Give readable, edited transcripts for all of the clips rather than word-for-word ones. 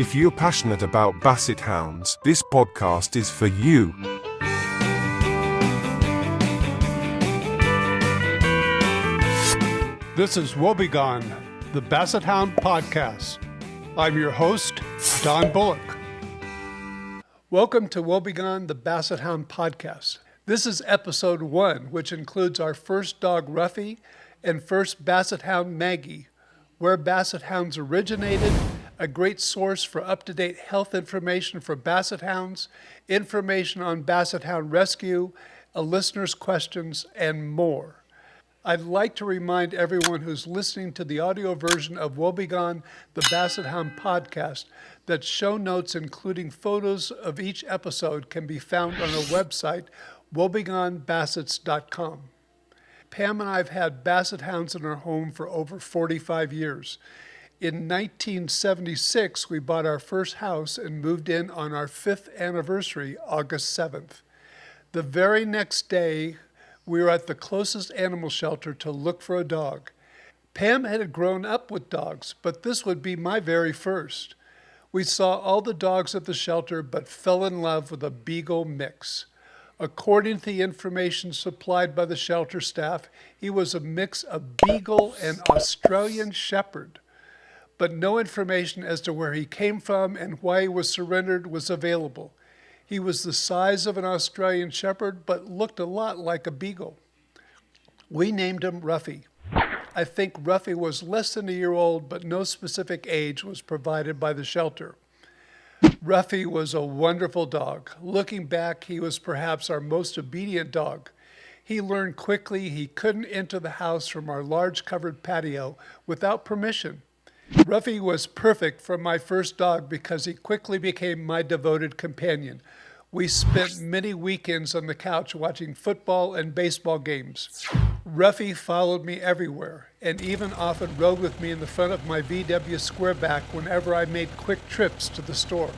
If you're passionate about Basset Hounds, this podcast is for you. This is WOEBGON the Basset Hound podcast. I'm your host, Don Bullock. Welcome to WOEBGON the Basset Hound podcast. This is episode 1, which includes our first dog, Ruffy, and first Basset Hound, Maggie, where Basset Hounds originated, a great source for up-to-date health information for Basset Hounds, information on Basset Hound rescue, a listener's questions, and more. I'd like to remind everyone who's listening to the audio version of WOEBGON the Basset Hound podcast that show notes including photos of each episode can be found on our website, WOEBGONBassets.com. Pam and I have had Basset Hounds in our home for over 45 years. In 1976, we bought our first house and moved in on our 5th anniversary, August 7th. The very next day, we were at the closest animal shelter to look for a dog. Pam had grown up with dogs, but this would be my very first. We saw all the dogs at the shelter, but fell in love with a beagle mix. According to the information supplied by the shelter staff, he was a mix of beagle and Australian shepherd. But no information as to where he came from and why he was surrendered was available. He was the size of an Australian shepherd, but looked a lot like a beagle. We named him Ruffy. I think Ruffy was less than a year old, but no specific age was provided by the shelter. Ruffy was a wonderful dog. Looking back, he was perhaps our most obedient dog. He learned quickly he couldn't enter the house from our large covered patio without permission. Ruffy was perfect for my first dog because he quickly became my devoted companion. We spent many weekends on the couch watching football and baseball games. Ruffy followed me everywhere and even often rode with me in the front of my VW Squareback whenever I made quick trips to the store.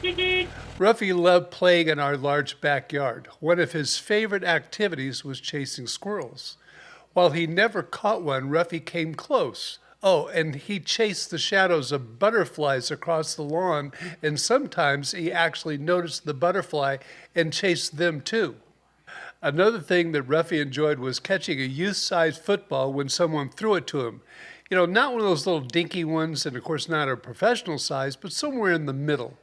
Ruffy loved playing in our large backyard. One of his favorite activities was chasing squirrels. While he never caught one, Ruffy came close. Oh, and he chased the shadows of butterflies across the lawn, and sometimes he actually noticed the butterfly and chased them too. Another thing that Ruffy enjoyed was catching a youth-sized football when someone threw it to him. You know, not one of those little dinky ones, and of course not a professional size, but somewhere in the middle.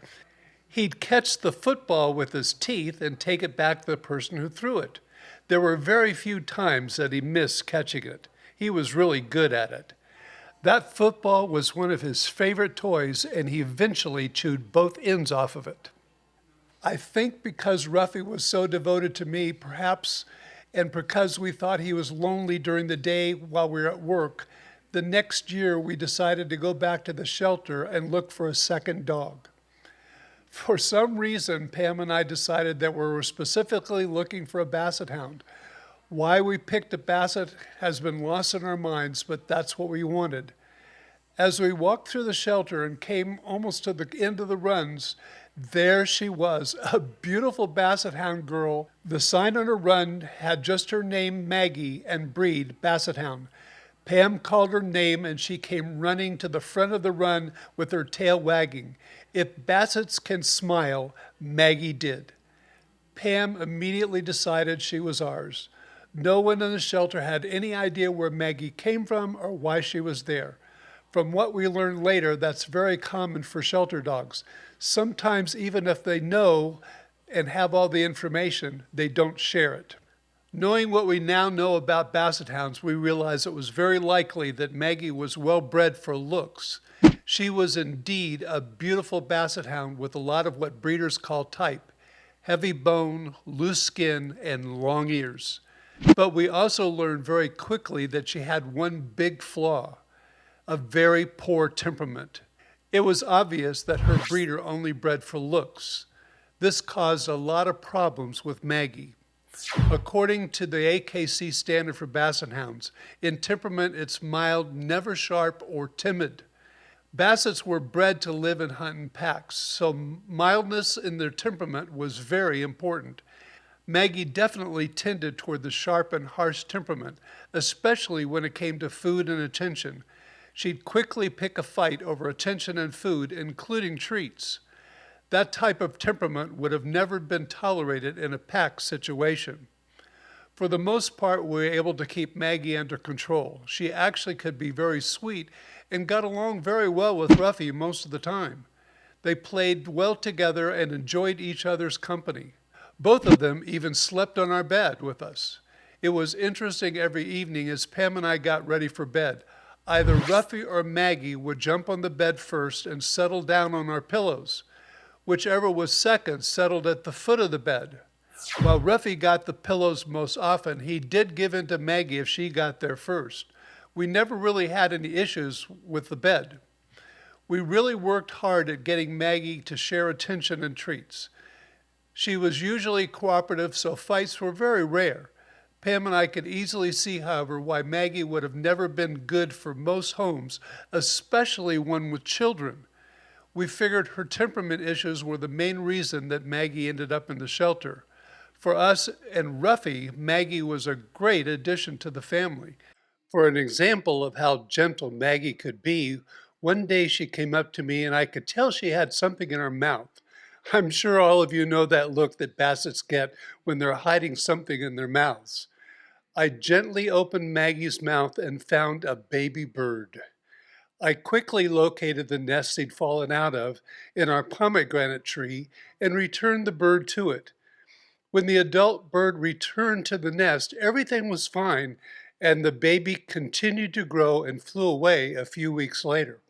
He'd catch the football with his teeth and take it back to the person who threw it. There were very few times that he missed catching it. He was really good at it. That football was one of his favorite toys, and he eventually chewed both ends off of it. I think because Ruffy was so devoted to me, perhaps, and because we thought he was lonely during the day while we were at work, the next year we decided to go back to the shelter and look for a second dog. For some reason, Pam and I decided that we were specifically looking for a Basset Hound. Why we picked a Basset has been lost in our minds, but that's what we wanted. As we walked through the shelter and came almost to the end of the runs, there she was, a beautiful Basset Hound girl. The sign on her run had just her name, Maggie, and breed, Basset Hound. Pam called her name and she came running to the front of the run with her tail wagging. If Bassets can smile, Maggie did. Pam immediately decided she was ours. No one in the shelter had any idea where Maggie came from or why she was there. From what we learned later, that's very common for shelter dogs. Sometimes even if they know and have all the information, they don't share it. Knowing what we now know about Basset Hounds, we realize it was very likely that Maggie was well bred for looks. She was indeed a beautiful Basset Hound with a lot of what breeders call type: heavy bone, loose skin, and long ears. But we also learned very quickly that she had one big flaw: a very poor temperament. It was obvious that her breeder only bred for looks. This caused a lot of problems with Maggie. According to the AKC standard for Basset Hounds, in temperament it's mild, never sharp, or timid. Bassets were bred to live and hunt in packs, so mildness in their temperament was very important. Maggie definitely tended toward the sharp and harsh temperament, especially when it came to food and attention. She'd quickly pick a fight over attention and food, including treats. That type of temperament would have never been tolerated in a pack situation. For the most part, we were able to keep Maggie under control. She actually could be very sweet and got along very well with Ruffy most of the time. They played well together and enjoyed each other's company. Both of them even slept on our bed with us. It was interesting every evening as Pam and I got ready for bed. Either Ruffy or Maggie would jump on the bed first and settle down on our pillows. Whichever was second settled at the foot of the bed. While Ruffy got the pillows most often, he did give in to Maggie if she got there first. We never really had any issues with the bed. We really worked hard at getting Maggie to share attention and treats. She was usually cooperative, so fights were very rare. Pam and I could easily see, however, why Maggie would have never been good for most homes, especially one with children. We figured her temperament issues were the main reason that Maggie ended up in the shelter. For us and Ruffy, Maggie was a great addition to the family. For an example of how gentle Maggie could be, one day she came up to me and I could tell she had something in her mouth. I'm sure all of you know that look that Bassets get when they're hiding something in their mouths. I gently opened Maggie's mouth and found a baby bird. I quickly located the nest he'd fallen out of in our pomegranate tree and returned the bird to it. When the adult bird returned to the nest, everything was fine, and the baby continued to grow and flew away a few weeks later.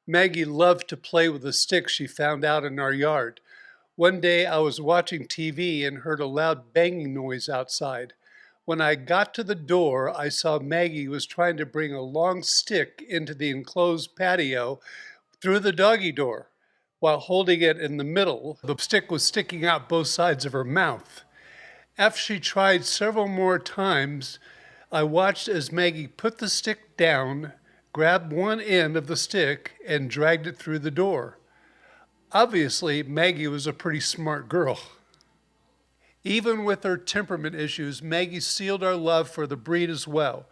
Maggie loved to play with a stick she found out in our yard. One day I was watching TV and heard a loud banging noise outside. When I got to the door, I saw Maggie was trying to bring a long stick into the enclosed patio through the doggy door. While holding it in the middle, the stick was sticking out both sides of her mouth. After she tried several more times, I watched as Maggie put the stick down, grabbed one end of the stick, and dragged it through the door. Obviously, Maggie was a pretty smart girl. Even with her temperament issues, Maggie sealed our love for the breed as well.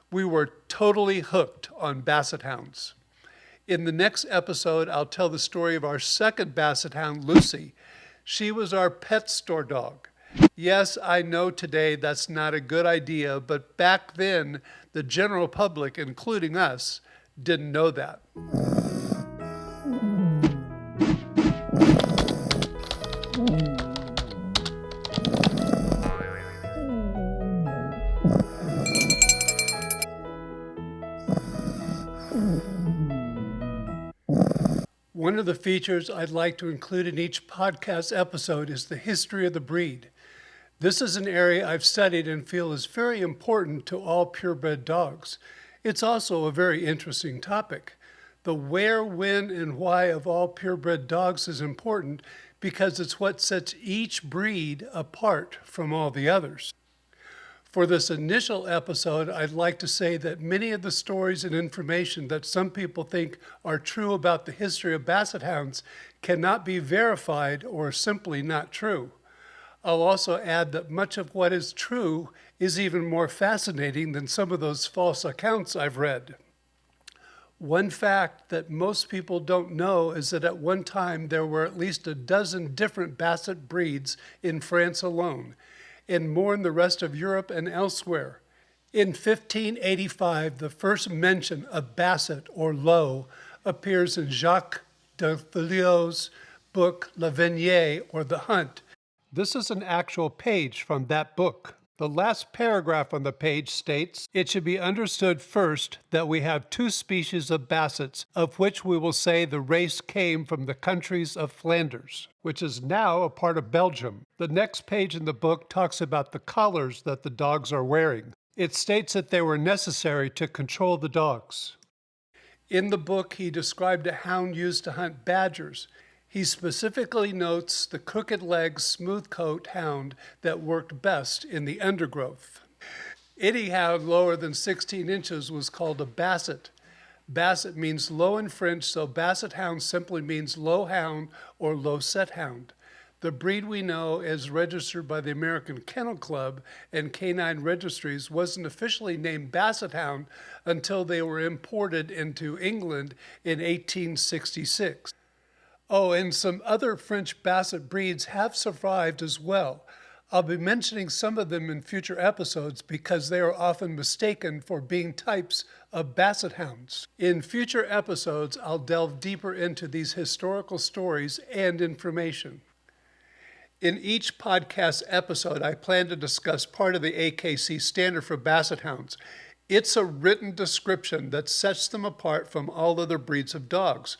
We were totally hooked on Basset Hounds. In the next episode, I'll tell the story of our second Basset Hound, Lucy. She was our pet store dog. Yes, I know today that's not a good idea, but back then, the general public, including us, didn't know that. One of the features I'd like to include in each podcast episode is the history of the breed. This is an area I've studied and feel is very important to all purebred dogs. It's also a very interesting topic. The where, when, and why of all purebred dogs is important because it's what sets each breed apart from all the others. For this initial episode, I'd like to say that many of the stories and information that some people think are true about the history of Basset Hounds cannot be verified or simply not true. I'll also add that much of what is true is even more fascinating than some of those false accounts I've read. One fact that most people don't know is that at one time there were at least a dozen different Basset breeds in France alone, and more in the rest of Europe and elsewhere. In 1585, the first mention of Basset or Low appears in Jacques de Thilot's book La Vigne or The Hunt. This is an actual page from that book. The last paragraph on the page states, "It should be understood first that we have two species of Bassets, of which we will say the race came from the countries of Flanders, which is now a part of Belgium." The next page in the book talks about the collars that the dogs are wearing. It states that they were necessary to control the dogs. In the book, he described a hound used to hunt badgers. He specifically notes the crooked leg, smooth coat hound that worked best in the undergrowth. Any hound lower than 16 inches was called a Basset. Basset means low in French, so Basset Hound simply means low hound or low set hound. The breed we know as registered by the American Kennel Club and Canine Registries wasn't officially named Basset Hound until they were imported into England in 1866. Oh, and some other French Basset breeds have survived as well. I'll be mentioning some of them in future episodes because they are often mistaken for being types of Basset Hounds. In future episodes, I'll delve deeper into these historical stories and information. In each podcast episode, I plan to discuss part of the AKC standard for Basset Hounds. It's a written description that sets them apart from all other breeds of dogs,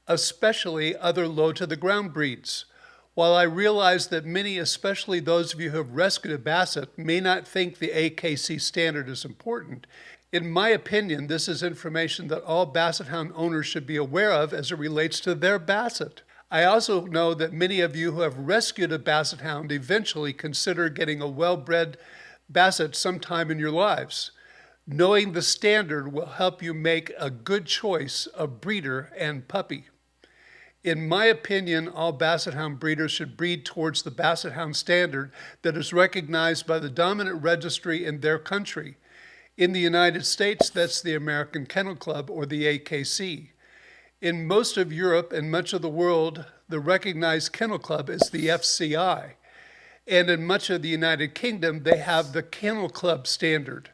especially other low-to-the-ground breeds. While I realize that many, especially those of you who have rescued a Basset, may not think the AKC standard is important, in my opinion, this is information that all Basset Hound owners should be aware of as it relates to their Basset. I also know that many of you who have rescued a Basset Hound eventually consider getting a well-bred Basset sometime in your lives. Knowing the standard will help you make a good choice of breeder and puppy. In my opinion, all Basset Hound breeders should breed towards the Basset Hound standard that is recognized by the dominant registry in their country. In the United States, that's the American Kennel Club, or the AKC. In most of Europe and much of the world, the recognized kennel club is the FCI. And in much of the United Kingdom, they have the Kennel Club standard.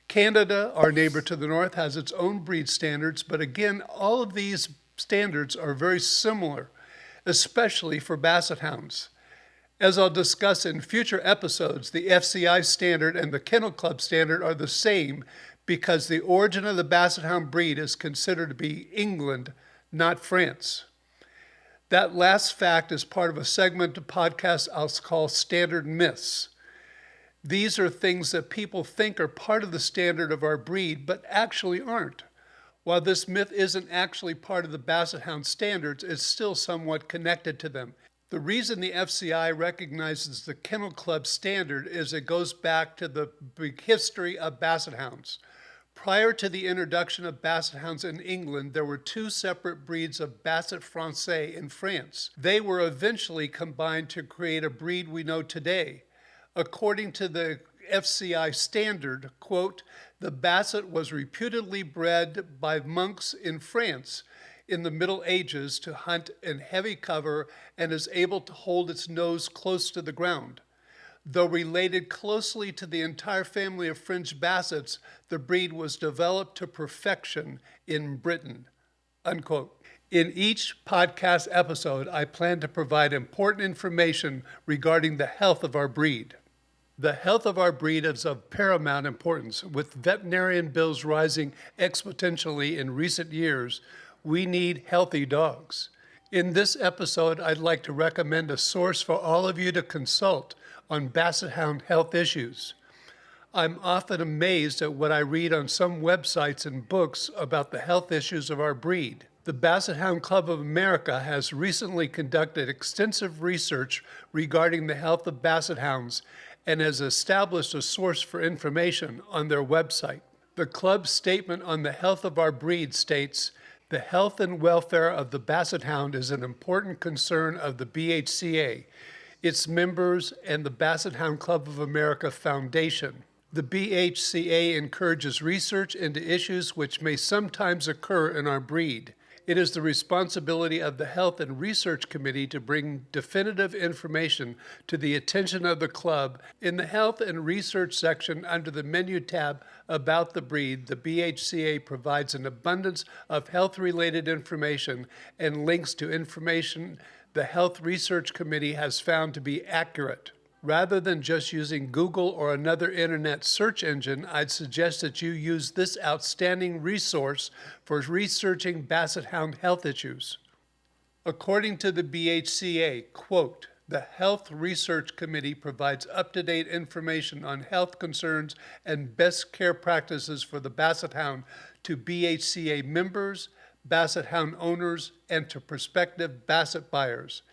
Canada, our neighbor to the north, has its own breed standards, but again, all of these standards are very similar, especially for Basset Hounds. As I'll discuss in future episodes, the FCI standard and the Kennel Club standard are the same because the origin of the Basset Hound breed is considered to be England, not France. That last fact is part of a segment of podcast I'll call Standard Myths. These are things that people think are part of the standard of our breed, but actually aren't. While this myth isn't actually part of the Basset Hound standards, it's still somewhat connected to them. The reason the FCI recognizes the Kennel Club standard is it goes back to the big history of Basset Hounds. Prior to the introduction of Basset Hounds in England, there were two separate breeds of Basset Français in France. They were eventually combined to create a breed we know today. According to the FCI standard, quote, the Basset was reputedly bred by monks in France in the Middle Ages to hunt in heavy cover and is able to hold its nose close to the ground. Though related closely to the entire family of French Bassets, the breed was developed to perfection in Britain, unquote. In each podcast episode, I plan to provide important information regarding the health of our breed. The health of our breed is of paramount importance. With veterinarian bills rising exponentially in recent years, we need healthy dogs. In this episode, I'd like to recommend a source for all of you to consult on Basset Hound health issues. I'm often amazed at what I read on some websites and books about the health issues of our breed. The Basset Hound Club of America has recently conducted extensive research regarding the health of Basset Hounds and has established a source for information on their website. The club's statement on the health of our breed states, the health and welfare of the Basset Hound is an important concern of the BHCA, its members, and the Basset Hound Club of America Foundation. The BHCA encourages research into issues which may sometimes occur in our breed. It is the responsibility of the Health and Research Committee to bring definitive information to the attention of the club. In the Health and Research section under the menu tab about the breed, the BHCA provides an abundance of health-related information and links to information the Health Research Committee has found to be accurate. Rather than just using Google or another internet search engine, I'd suggest that you use this outstanding resource for researching Basset Hound health issues. According to the BHCA, quote, the Health Research Committee provides up-to-date information on health concerns and best care practices for the Basset Hound to BHCA members, Basset Hound owners, and to prospective Basset buyers.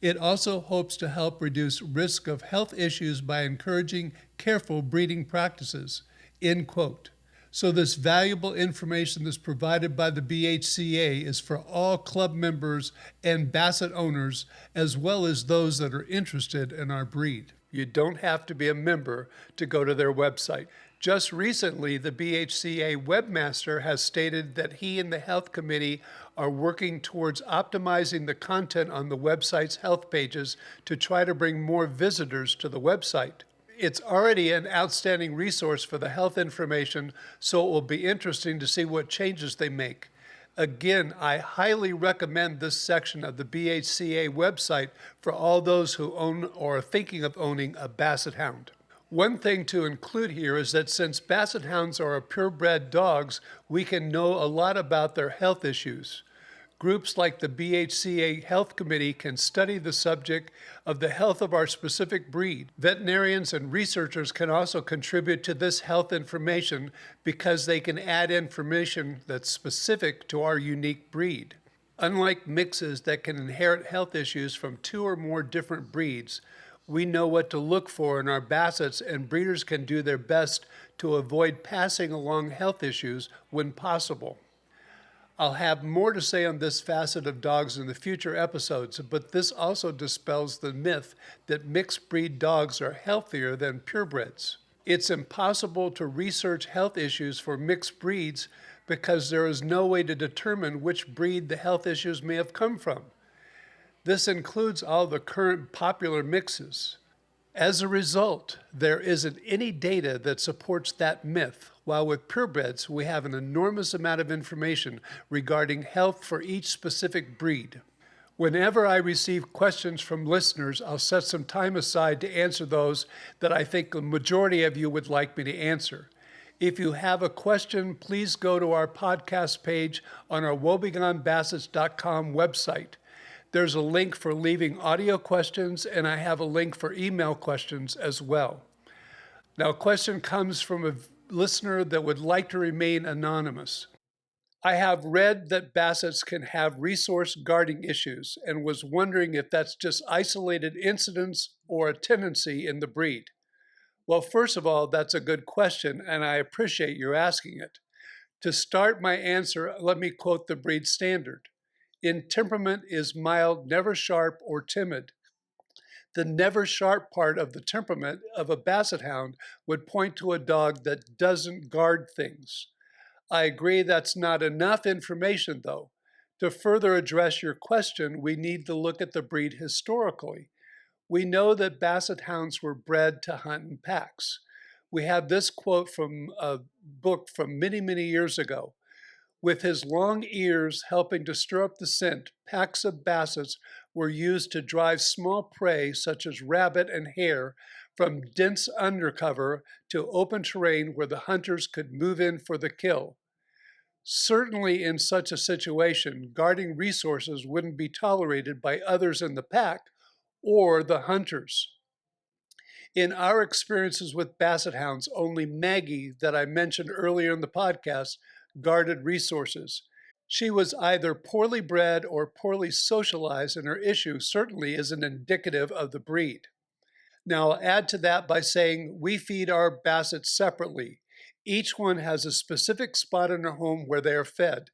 It also hopes to help reduce risk of health issues by encouraging careful breeding practices, end quote. So this valuable information that's provided by the BHCA is for all club members and Basset owners, as well as those that are interested in our breed. You don't have to be a member to go to their website. Just recently, the BHCA webmaster has stated that he and the health committee are working towards optimizing the content on the website's health pages to try to bring more visitors to the website. It's already an outstanding resource for the health information, so it will be interesting to see what changes they make. Again, I highly recommend this section of the BHCA website for all those who own or are thinking of owning a Basset Hound. One thing to include here is that since Basset Hounds are purebred dogs, we can know a lot about their health issues. Groups like the BHCA Health Committee can study the subject of the health of our specific breed. Veterinarians and researchers can also contribute to this health information because they can add information that's specific to our unique breed. Unlike mixes that can inherit health issues from 2 or more different breeds, we know what to look for in our Bassets, and breeders can do their best to avoid passing along health issues when possible. I'll have more to say on this facet of dogs in the future episodes, but this also dispels the myth that mixed breed dogs are healthier than purebreds. It's impossible to research health issues for mixed breeds because there is no way to determine which breed the health issues may have come from. This includes all the current popular mixes. As a result, there isn't any data that supports that myth, while with purebreds, we have an enormous amount of information regarding health for each specific breed. Whenever I receive questions from listeners, I'll set some time aside to answer those that I think the majority of you would like me to answer. If you have a question, please go to our podcast page on our WOEBGONBassets.com website. There's a link for leaving audio questions, and I have a link for email questions as well. Now, a question comes from a listener that would like to remain anonymous. I have read that Bassets can have resource guarding issues and was wondering if that's just isolated incidents or a tendency in the breed. Well, first of all, that's a good question, and I appreciate you asking it. To start my answer, let me quote the breed standard. In temperament is mild, never sharp, or timid. The never sharp part of the temperament of a Basset Hound would point to a dog that doesn't guard things. I agree that's not enough information, though. To further address your question, we need to look at the breed historically. We know that Basset Hounds were bred to hunt in packs. We have this quote from a book from many, many years ago. With his long ears helping to stir up the scent, packs of Bassets were used to drive small prey such as rabbit and hare from dense undercover to open terrain where the hunters could move in for the kill. Certainly in such a situation, guarding resources wouldn't be tolerated by others in the pack or the hunters. In our experiences with Basset Hounds, only Maggie, that I mentioned earlier in the podcast, guarded resources. She was either poorly bred or poorly socialized, and her issue certainly isn't indicative of the breed. Now, I'll add to that by saying we feed our Bassets separately. Each one has a specific spot in her home where they are fed.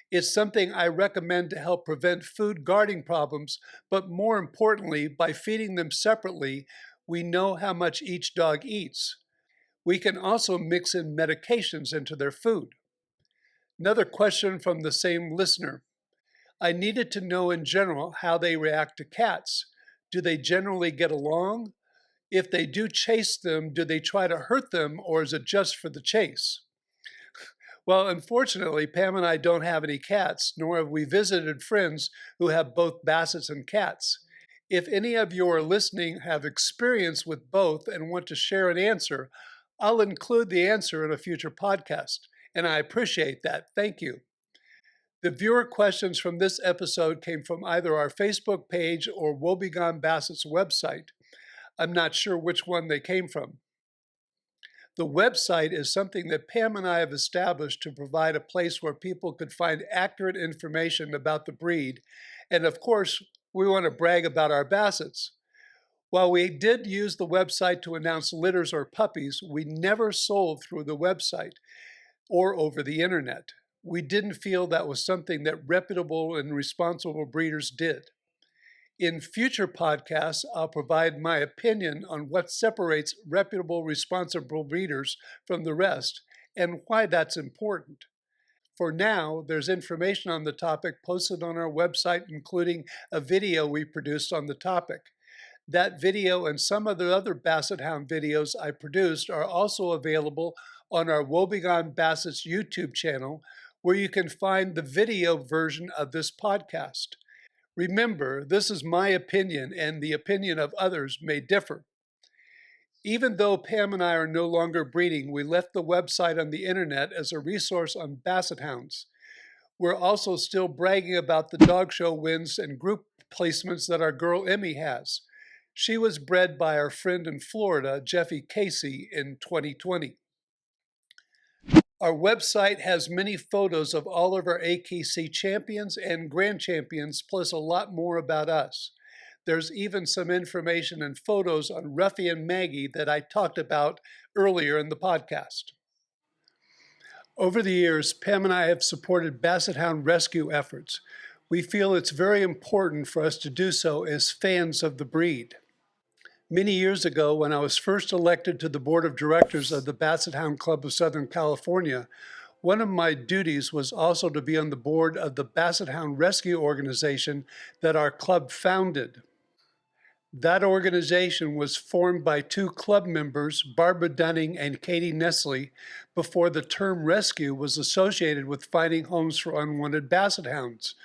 It's something I recommend to help prevent food guarding problems, but more importantly, by feeding them separately, we know how much each dog eats. We can also mix in medications into their food. Another question from the same listener. I needed to know in general how they react to cats. Do they generally get along? If they do chase them, do they try to hurt them, or is it just for the chase? Well, unfortunately, Pam and I don't have any cats, nor have we visited friends who have both Bassets and cats. If any of you are listening have experience with both and want to share an answer, I'll include the answer in a future podcast, and I appreciate that. Thank you. The viewer questions from this episode came from either our Facebook page or WOEBGON Basset's website. I'm not sure which one they came from. The website is something that Pam and I have established to provide a place where people could find accurate information about the breed. And of course, we want to brag about our Bassets. While we did use the website to announce litters or puppies, we never sold through the website or over the internet. We didn't feel that was something that reputable and responsible breeders did. In future podcasts, I'll provide my opinion on what separates reputable, responsible breeders from the rest and why that's important. For now, there's information on the topic posted on our website, including a video we produced on the topic. That video and some of the other Basset Hound videos I produced are also available on our WOEBGON the Basset's YouTube channel, where you can find the video version of this podcast. Remember, this is my opinion, and the opinion of others may differ. Even though Pam and I are no longer breeding, we left the website on the internet as a resource on Basset Hounds. We're also still bragging about the dog show wins and group placements that our girl Emmy has. She was bred by our friend in Florida, Jeffy Casey, in 2020. Our website has many photos of all of our AKC champions and grand champions, plus a lot more about us. There's even some information and photos on Ruffy and Maggie that I talked about earlier in the podcast. Over the years, Pam and I have supported Basset Hound rescue efforts. We feel it's very important for us to do so as fans of the breed. Many years ago, when I was first elected to the board of directors of the Basset Hound Club of Southern California, one of my duties was also to be on the board of the Basset Hound Rescue Organization that our club founded. That organization was formed by two club members, Barbara Dunning and Katie Nestle, before the term rescue was associated with finding homes for unwanted Basset Hounds.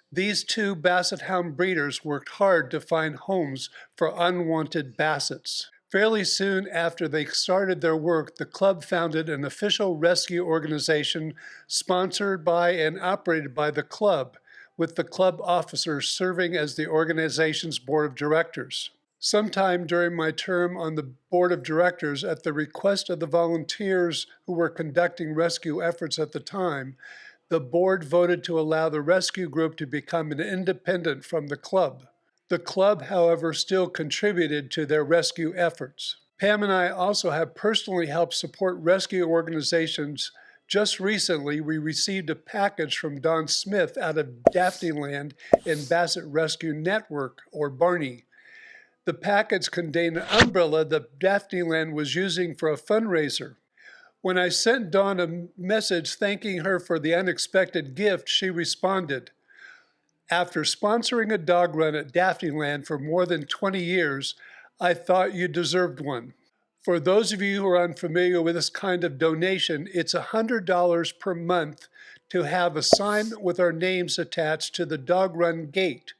These two Basset Hound breeders worked hard to find homes for unwanted Bassets. Fairly soon after they started their work, the club founded an official rescue organization sponsored by and operated by the club, with the club officers serving as the organization's board of directors. Sometime during my term on the board of directors, at the request of the volunteers who were conducting rescue efforts at the time, the board voted to allow the rescue group to become an independent from the club. The club, however, still contributed to their rescue efforts. Pam and I also have personally helped support rescue organizations. Just recently, we received a package from Don Smith out of Daphneland and Basset Rescue Network, or Barney. The package contained an umbrella that Daphneland was using for a fundraiser. When I sent Dawn a message thanking her for the unexpected gift, she responded, "After sponsoring a dog run at Daphneland for more than 20 years, I thought you deserved one." For those of you who are unfamiliar with this kind of donation, it's $100 per month to have a sign with our names attached to the dog run gate.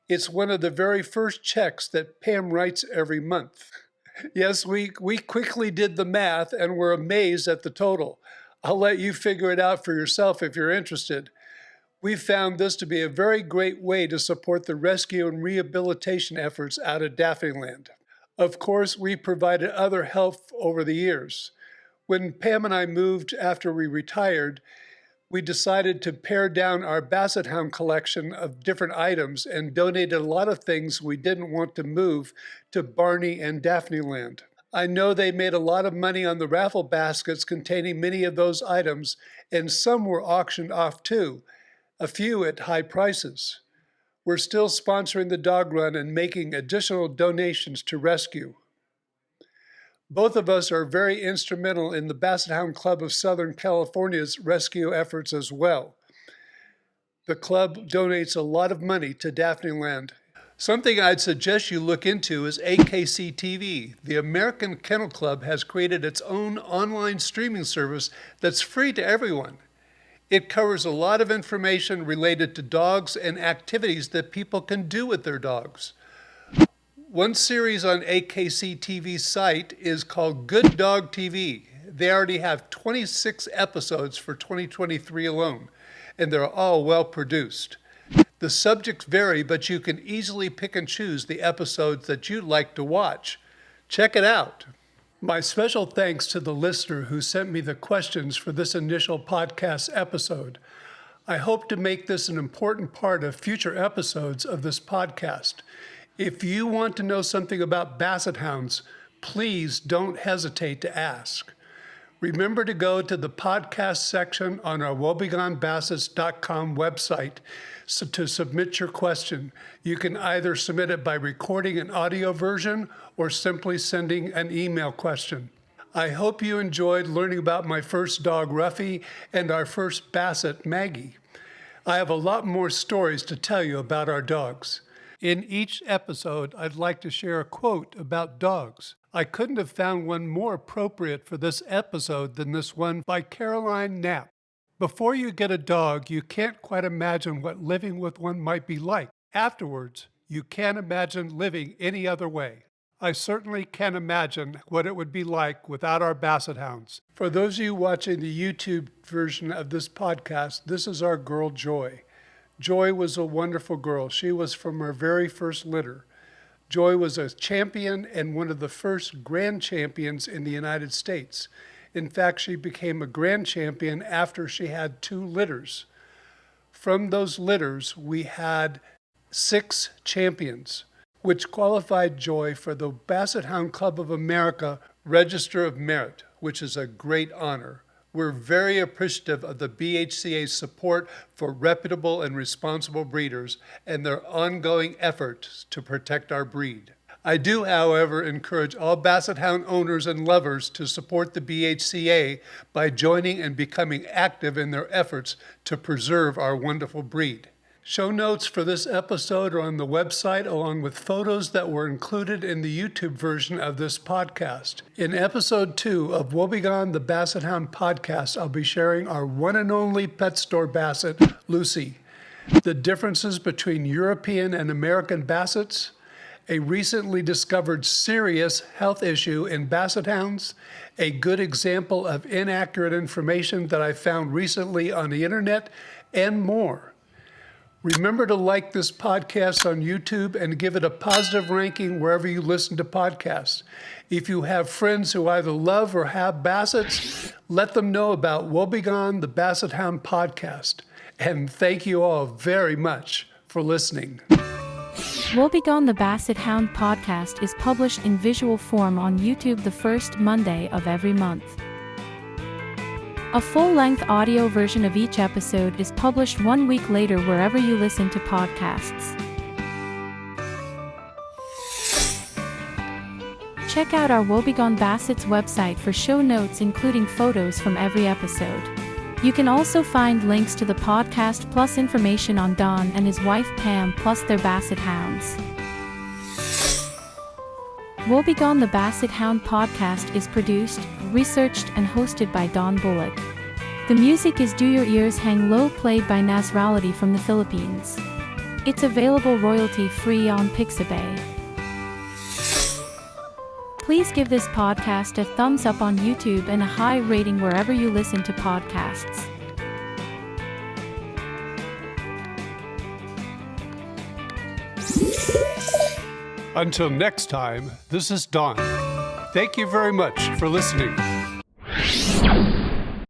It's one of the very first checks that Pam writes every month. Yes, we quickly did the math and were amazed at the total. I'll let you figure it out for yourself if you're interested. We've found this to be a very great way to support the rescue and rehabilitation efforts out of Daphneland. Of course, we provided other help over the years. When Pam and I moved after we retired, we decided to pare down our Basset Hound collection of different items and donated a lot of things we didn't want to move to Barney and Daphneland. I know they made a lot of money on the raffle baskets containing many of those items, and some were auctioned off too, a few at high prices. We're still sponsoring the dog run and making additional donations to rescue. Both of us are very instrumental in the Basset Hound Club of Southern California's rescue efforts as well. The club donates a lot of money to Daphneland. Something I'd suggest you look into is AKC TV. The American Kennel Club has created its own online streaming service that's free to everyone. It covers a lot of information related to dogs and activities that people can do with their dogs. One series on AKC TV's site is called Good Dog TV. They already have 26 episodes for 2023 alone, and they're all well produced. The subjects vary, but you can easily pick and choose the episodes that you'd like to watch. Check it out. My special thanks to the listener who sent me the questions for this initial podcast episode. I hope to make this an important part of future episodes of this podcast. If you want to know something about Basset Hounds, please don't hesitate to ask. Remember to go to the podcast section on our WOEBGONBassets.com website to submit your question. You can either submit it by recording an audio version or simply sending an email question. I hope you enjoyed learning about my first dog, Ruffy, and our first Basset, Maggie. I have a lot more stories to tell you about our dogs. In each episode, I'd like to share a quote about dogs. I couldn't have found one more appropriate for this episode than this one by Caroline Knapp. Before you get a dog, you can't quite imagine what living with one might be like. Afterwards, you can't imagine living any other way. I certainly can't imagine what it would be like without our Basset Hounds. For those of you watching the YouTube version of this podcast, this is our girl, Joy. Joy was a wonderful girl. She was from our very first litter. Joy was a champion and one of the first grand champions in the United States. In fact, she became a grand champion after she had 2 litters. From those litters, we had 6 champions, which qualified Joy for the Basset Hound Club of America Register of Merit, which is a great honor. We're very appreciative of the BHCA's support for reputable and responsible breeders and their ongoing efforts to protect our breed. I do, however, encourage all Basset Hound owners and lovers to support the BHCA by joining and becoming active in their efforts to preserve our wonderful breed. Show notes for this episode are on the website, along with photos that were included in the YouTube version of this podcast. In episode 2 of WOEBGON the Basset Hound podcast, I'll be sharing our one and only pet store Basset, Lucy, the differences between European and American Bassets, a recently discovered serious health issue in Basset Hounds, a good example of inaccurate information that I found recently on the internet, and more. Remember to like this podcast on YouTube and give it a positive ranking wherever you listen to podcasts. If you have friends who either love or have Bassets, let them know about WOEBGON the Basset Hound podcast. And thank you all very much for listening. WOEBGON the Basset Hound podcast is published in visual form on YouTube the first Monday of every month. A full-length audio version of each episode is published 1 week later wherever you listen to podcasts. Check out our WOEBGON Basset's website for show notes including photos from every episode. You can also find links to the podcast plus information on Don and his wife Pam plus their Basset Hounds. WOEBGON the Basset Hound podcast is produced, researched, and hosted by Don Bullock. The music is Do Your Ears Hang Low played by Nasrality from the Philippines. It's available royalty-free on Pixabay. Please give this podcast a thumbs up on YouTube and a high rating wherever you listen to podcasts. Until next time, this is Don. Thank you very much for listening.